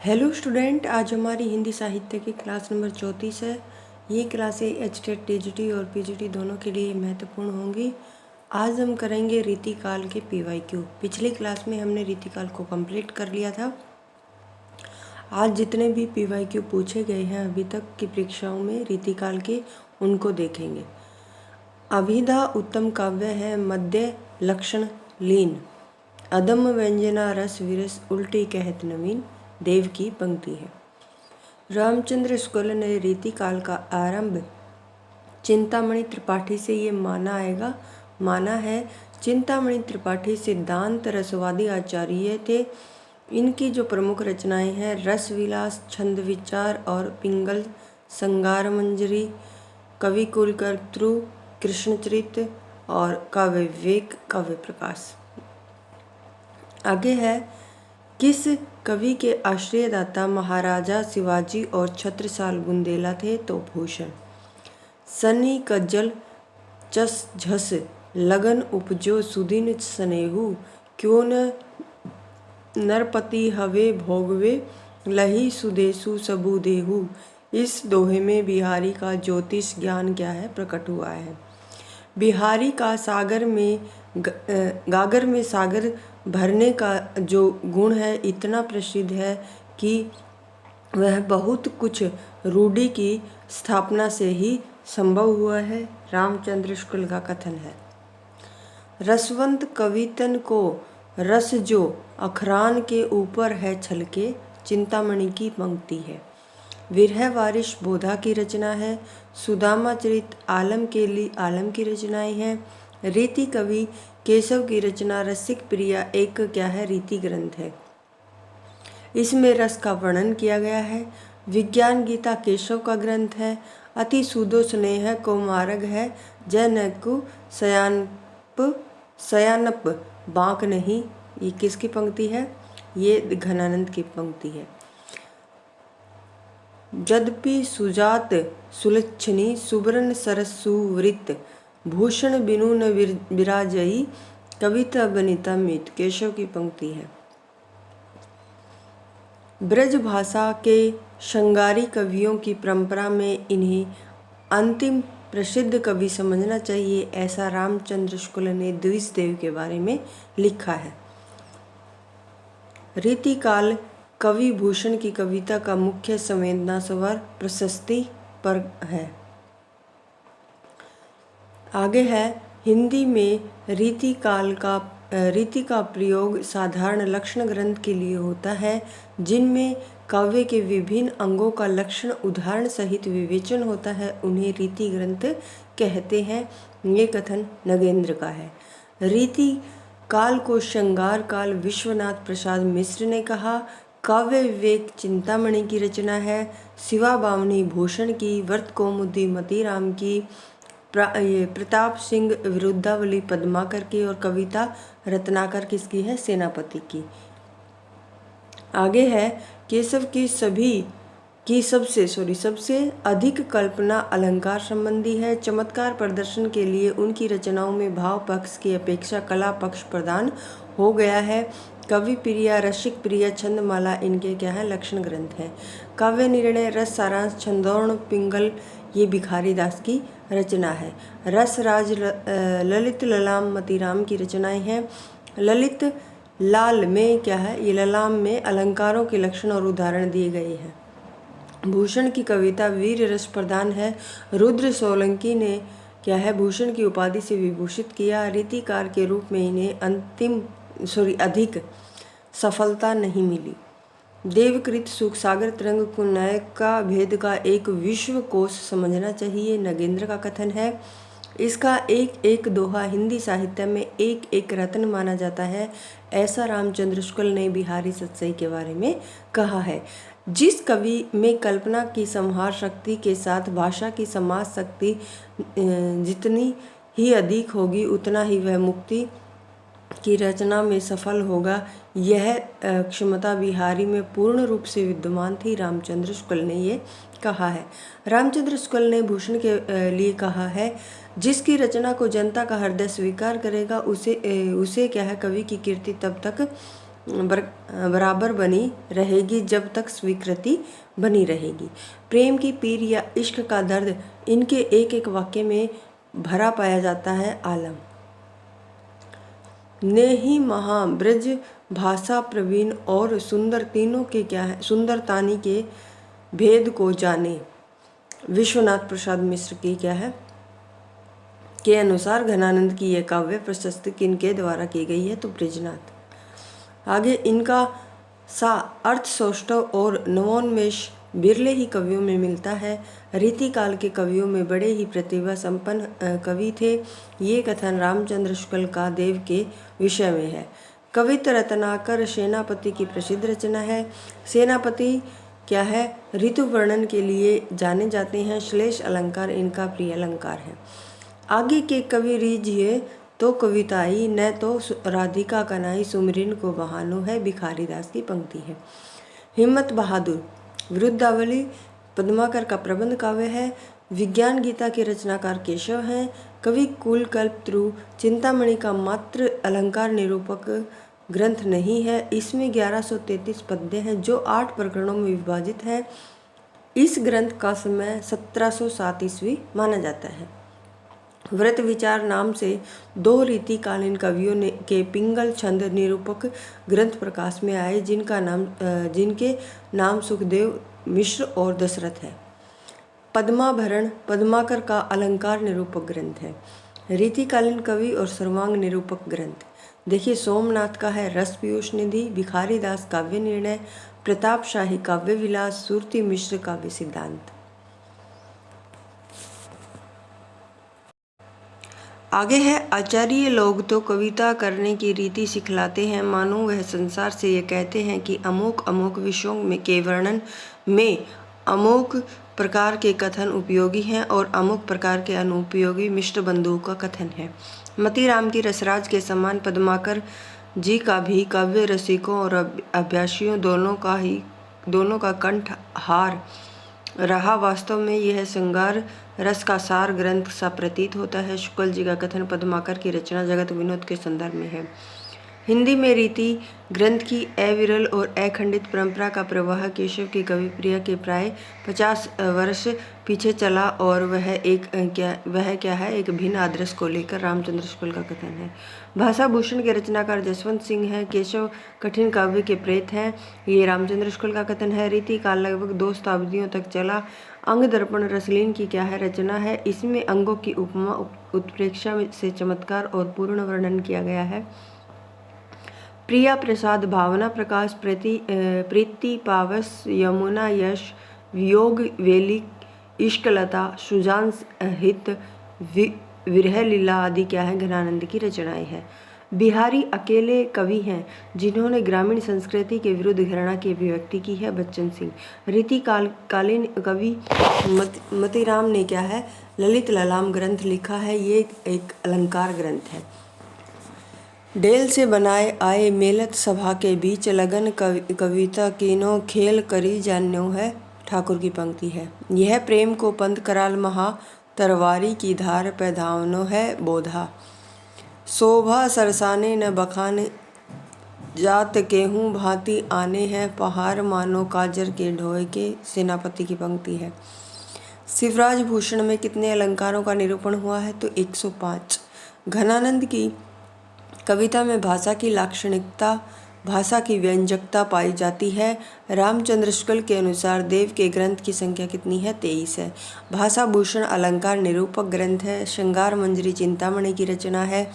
Hello student, आज हमारी हिंदी साहित्य की क्लास नंबर 34 है। ये क्लासें एचटेट टीजीटी और पीजीटी दोनों के लिए महत्वपूर्ण होंगी। आज हम करेंगे रीतिकाल के पीवाईक्यू। पिछली क्लास में हमने रीतिकाल को कंप्लीट कर लिया था। आज जितने भी पीवाईक्यू पूछे गए हैं अभी तक की परीक्षाओं में रीतिकाल के, उनको देखेंगे। अभिधा उत्तम काव्य है, मध्य लक्षण लीन, अदम्य व्यंजना रस विरस उल्टी कहत नवीन, देव की पंक्ति है। रामचंद्र शुक्ल ने रीतिकाल का आरंभ चिंतामणि त्रिपाठी से ये माना है। चिंतामणि त्रिपाठी सिद्धांत रसवादी आचार्य थे। इनकी जो प्रमुख रचनाएं हैं रस विलास, छंद विचार और पिंगल संगार मंजरी, कवि कुलकर्तृ, कृष्णचरित और काव्य विवेक, काव्य प्रकाश। आगे है, किस कवि के आश्रयदाता महाराजा शिवाजी और छत्रसाल बुंदेला थे? तो भूषण। सनी कज्जल चस झस लगन उपजो सुदिन स्नेहु, क्यों न नरपति हवे भोगवे लही सुदेशु सबु देहु। इस दोहे में बिहारी का ज्योतिष ज्ञान क्या है प्रकट हुआ है। बिहारी का गागर में सागर भरने का जो गुण है इतना प्रसिद्ध है कि वह बहुत कुछ रूढ़ि की स्थापना से ही संभव हुआ है। रामचंद्र शुक्ल का कथन है, रसवंत कवितन को रस जो अखरान के ऊपर है छलके, चिंतामणि की पंक्ति है। विरह वारिश बोधा की रचना है। सुदामा चरित आलम की रचनाएं हैं। रीति कवि केशव की रचना रसिक प्रिया एक क्या है रीति ग्रंथ है। इसमें रस का वर्णन किया गया है। विज्ञान गीता केशव का ग्रंथ है। अति सुदो स्नेह को मार्ग है, जय नकु सयानप बांक नहीं। ये किसकी पंक्ति है? ये घनानंद की पंक्ति है। यद्यपि सुजात सुलक्षणी सुबरन सरसुवृत, भूषण बिनु न विराजई, कविता बनिता मित, केशव की पंक्ति है। ब्रज भाषा के श्रृंगारी कवियों की परंपरा में इन्हें अंतिम प्रसिद्ध कवि समझना चाहिए, ऐसा रामचंद्र शुक्ल ने द्विजदेव के बारे में लिखा है। रीतिकाल कवि भूषण की कविता का मुख्य संवेदना स्वर प्रशस्ति पर है। आगे है, हिंदी में रीति का प्रयोग साधारण लक्षण ग्रंथ के लिए होता है, जिनमें काव्य के विभिन्न अंगों का लक्षण उदाहरण सहित विवेचन होता है, उन्हें रीति ग्रंथ कहते हैं। ये कथन नगेंद्र का है। रीति काल को श्रृंगार काल विश्वनाथ प्रसाद मिश्र ने कहा। काव्य विवेक चिंतामणि की रचना है। शिवा बामनी भूषण की, वर्त कौमुदी मतीराम की, प्रताप सिंह विरुद्धावली पद्माकर की और कविता रत्नाकर किसकी है? सेनापति की। आगे है, केशव की सबसे अधिक कल्पना अलंकार संबंधी है। चमत्कार प्रदर्शन के लिए उनकी रचनाओं में भाव पक्ष की अपेक्षा कला पक्ष प्रदान हो गया है। कवि प्रिया, रसिक प्रिया, छंदमाला इनके क्या है? लक्षण ग्रंथ है। काव्य निर्णय, रस सारांश, छंदोर्ण, पिंगल ये भिखारी दास की रचना है। रस राज ललित ललाम मतीराम की रचनाएं हैं। ललित लाल में क्या है? ये ललाम में अलंकारों के लक्षण और उदाहरण दिए गए हैं। भूषण की कविता वीर रस प्रधान है। रुद्र सोलंकी ने क्या है? भूषण की उपाधि से विभूषित किया। रीतिकार के रूप में इन्हें अधिक सफलता नहीं मिली। देवकृत सुख सागर तरंग को नायक का भेद का एक विश्व कोश समझना चाहिए, नगेंद्र का कथन है। इसका एक एक दोहा हिंदी साहित्य में एक एक रत्न माना जाता है, ऐसा रामचंद्र शुक्ल ने बिहारी सतसई के बारे में कहा है। जिस कवि में कल्पना की संहार शक्ति के साथ भाषा की समाज शक्ति जितनी ही अधिक होगी, उतना ही वह मुक्ति की रचना में सफल होगा। यह क्षमता बिहारी में पूर्ण रूप से विद्यमान थी, रामचंद्र शुक्ल ने ये कहा है। रामचंद्र शुक्ल ने भूषण के लिए कहा है, जिसकी रचना को जनता का हृदय स्वीकार करेगा उसे क्या है? कवि की कीर्ति तब तक बराबर बनी रहेगी जब तक स्वीकृति बनी रहेगी। प्रेम की पीर या इश्क का दर्द इनके एक एक वाक्य में भरा पाया जाता है। आलम ने ही महा ब्रज भाषा प्रवीण और सुंदर तीनों के क्या है सुंदरतानी के भेद को जाने। विश्वनाथ प्रसाद मिश्र की क्या है के अनुसार घनानंद की यह काव्य प्रशस्ति किनके द्वारा की गई है, तो ब्रजनाथ। आगे इनका सा अर्थ सौष्ठव और नवोन्मेष बिरले ही कवियों में मिलता है। रीतिकाल के कवियों में बड़े ही प्रतिभा संपन्न कवि थे। ये कथन रामचंद्र शुक्ल का देव के विषय में है। कवित रत्नाकर सेनापति की प्रसिद्ध रचना है। सेनापति क्या है ऋतु वर्णन के लिए जाने जाते हैं। श्लेष अलंकार इनका प्रिय अलंकार है। आगे के कवि रीझिए तो कविताई न तो राधिका कनाई सुमरिन को बहानो है। भिखारी दास की पंक्ति है। हिम्मत बहादुर विरुद्धावली पद्माकर का प्रबंध काव्य है। विज्ञान गीता के रचनाकार केशव हैं। कवि कुलकल्पत्रु चिंतामणि का मात्र अलंकार निरूपक ग्रंथ नहीं है। इसमें 1133 पद्य हैं जो 8 प्रकरणों में विभाजित है। इस ग्रंथ का समय 1707 ईस्वी माना जाता है। व्रत विचार नाम से 2 रीतिकालीन कवियों ने के पिंगल छंद निरूपक ग्रंथ प्रकाश में आए जिनके नाम सुखदेव मिश्र और दशरथ है। पद्माभरण पद्माकर का अलंकार निरूपक ग्रंथ है। रीतिकालीन कवि और सर्वांग निरूपक ग्रंथ देखिए सोमनाथ का है रस पीयूष निधि, भिखारी दास काव्य निर्णय, प्रताप शाही काव्य विलास, सुरती मिश्र काव्य सिद्धांत। आगे है आचार्य लोग तो कविता करने की रीति सिखलाते हैं, मानो वह संसार से ये कहते हैं कि अमुक अमुक विषयों में के वर्णन में अमुक प्रकार के कथन उपयोगी हैं और अमुक प्रकार के अनुपयोगी मिश्र बंधुओं का कथन है। मतीराम की रसराज के समान पद्माकर जी का भी काव्य रसिकों और अभ्यासियों दोनों का कंठ हार रहा। वास्तव में यह श्रृंगार रस का सार ग्रंथ सा प्रतीत होता है। शुक्ल जी का कथन पद्माकर की रचना जगत विनोद के संदर्भ में है। हिंदी में रीति ग्रंथ की अविरल और अखंडित परंपरा का प्रवाह केशव की कवि प्रिया के प्राय 50 वर्ष पीछे चला और वह क्या है एक भिन्न आदर्श को लेकर। रामचंद्र शुक्ल का कथन है। भाषा भूषण के रचनाकार जसवंत सिंह हैं। केशव कठिन काव्य के प्रेत हैं। ये रामचंद्र शुक्ल का कथन है। रीति काल लगभग 2 शताब्दियों तक चला। अंग दर्पण रसलीन की क्या है रचना है। इसमें अंगों की उपमा उत्प्रेक्षा से चमत्कार और पूर्ण वर्णन किया गया है। प्रिया प्रसाद भावना प्रकाश प्रीति पावस यमुना यश वियोग वेली इश्कलता सुजान हित विरह लीला आदि क्या है घनानंद की रचनाएं हैं। बिहारी अकेले कवि हैं जिन्होंने ग्रामीण संस्कृति के विरुद्ध घृणा की अभिव्यक्ति की है। बच्चन सिंह। रीतिकालीन कवि मतीराम ने क्या है ललित ललाम ग्रंथ लिखा है। ये एक अलंकार ग्रंथ है। डेल से बनाए आए मेलत सभा के बीच लगन कविता कीनो खेल करी जान्यो है। ठाकुर की पंक्ति है। यह प्रेम को पंथ कराल महा तरवारी की धार पैधावनो है बोधा। शोभा सरसाने न बखान जात केहूँ भांति आने हैं पहाड़ मानो काजर के ढोए के। सेनापति की पंक्ति है। शिवराज भूषण में कितने अलंकारों का निरूपण हुआ है, तो 105। घनानंद की कविता में भाषा की लाक्षणिकता भाषा की व्यंजकता पाई जाती है। रामचंद्र शुक्ल के अनुसार देव के ग्रंथ की संख्या कितनी है, 23 है। भाषा भूषण अलंकार निरूपक ग्रंथ है। श्रृंगार मंजरी चिंतामणि की रचना है।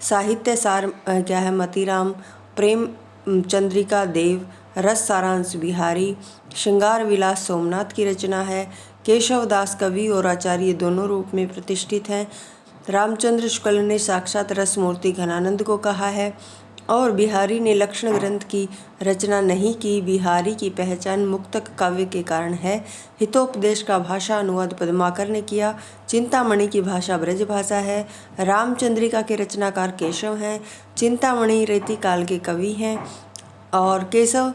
साहित्य सार क्या है मतीराम। प्रेम चंद्रिका देव। रस सारांश बिहारी। श्रृंगार विलास सोमनाथ की रचना है। केशव दास कवि और आचार्य दोनों रूप में प्रतिष्ठित हैं। रामचंद्र शुक्ल ने साक्षात रस मूर्ति घनानंद को कहा है और बिहारी ने लक्षण ग्रंथ की रचना नहीं की। बिहारी की पहचान मुक्तक काव्य के कारण है। हितोपदेश का भाषा अनुवाद पद्माकर ने किया। चिंतामणि की भाषा ब्रज भाषा है। रामचंद्रिका के रचनाकार केशव हैं। चिंतामणि रीतिकाल के कवि हैं और केशव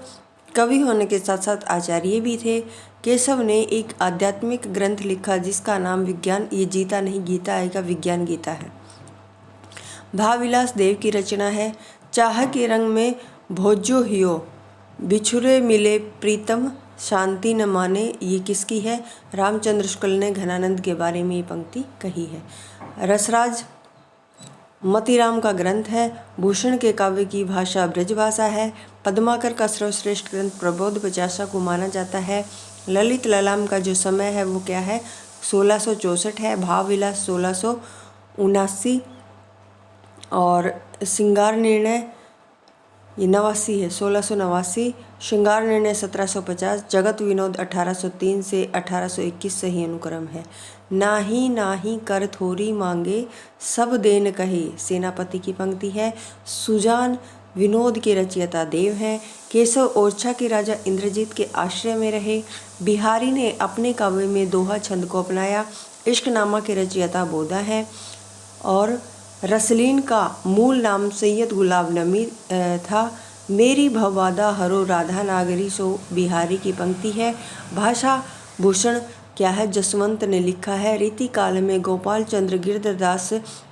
कवि होने के साथ साथ आचार्य भी थे। केशव ने एक आध्यात्मिक ग्रंथ लिखा जिसका नाम विज्ञान ये जीता नहीं गीता आएगा विज्ञान गीता है। भावविलास देव की रचना है। चाह के रंग में भोजो हियो बिछुरे मिले प्रीतम शांति न माने, ये किसकी है? रामचंद्र शुक्ल ने घनानंद के बारे में ये पंक्ति कही है। रसराज मतिराम का ग्रंथ है। भूषण के काव्य की भाषा ब्रजभाषा है। पद्माकर का सर्वश्रेष्ठ ग्रंथ प्रबोध पचासा को माना जाता है। ललित ललाम का जो समय है वो क्या है? 1664 है। भाव विलास 1679 और श्रृंगार निर्णय ये 89 है, 1689। श्रृंगार निर्णय 1750। जगत विनोद 1803 से 1821 सही अनुक्रम है। नाही नाही कर थोरी मांगे सब देन कहे, सेनापति की पंक्ति है। सुजान विनोद के रचयिता देव हैं। केशव ओरछा के राजा इंद्रजीत के आश्रय में रहे। बिहारी ने अपने काव्य में दोहा छंद को अपनाया। इश्कनामा के रचयिता बोधा हैं। और रसलीन का मूल नाम सैयद गुलाब नबी था। मेरी भववादा हरो राधा नागरी सो बिहारी की पंक्ति है। भाषा भूषण क्या है? जसवंत ने लिखा है। रीति काल में गोपाल चंद्र गिरधरदास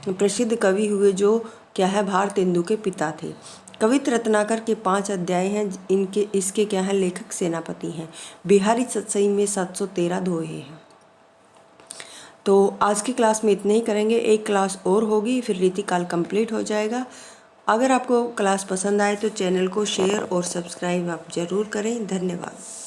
प्रसिद्ध कवि हुए, जो क्या है? भारतेंदु के पिता थे। कवित रत्नाकर के 5 अध्याय हैं। इसके क्या है? लेखक सेनापति हैं। बिहारी सतसई में 713 दोहे हैं। तो आज की क्लास में इतने ही करेंगे। एक क्लास और होगी, फिर रीतिकाल कंप्लीट हो जाएगा। अगर आपको क्लास पसंद आए तो चैनल को शेयर और सब्सक्राइब आप ज़रूर करें। धन्यवाद।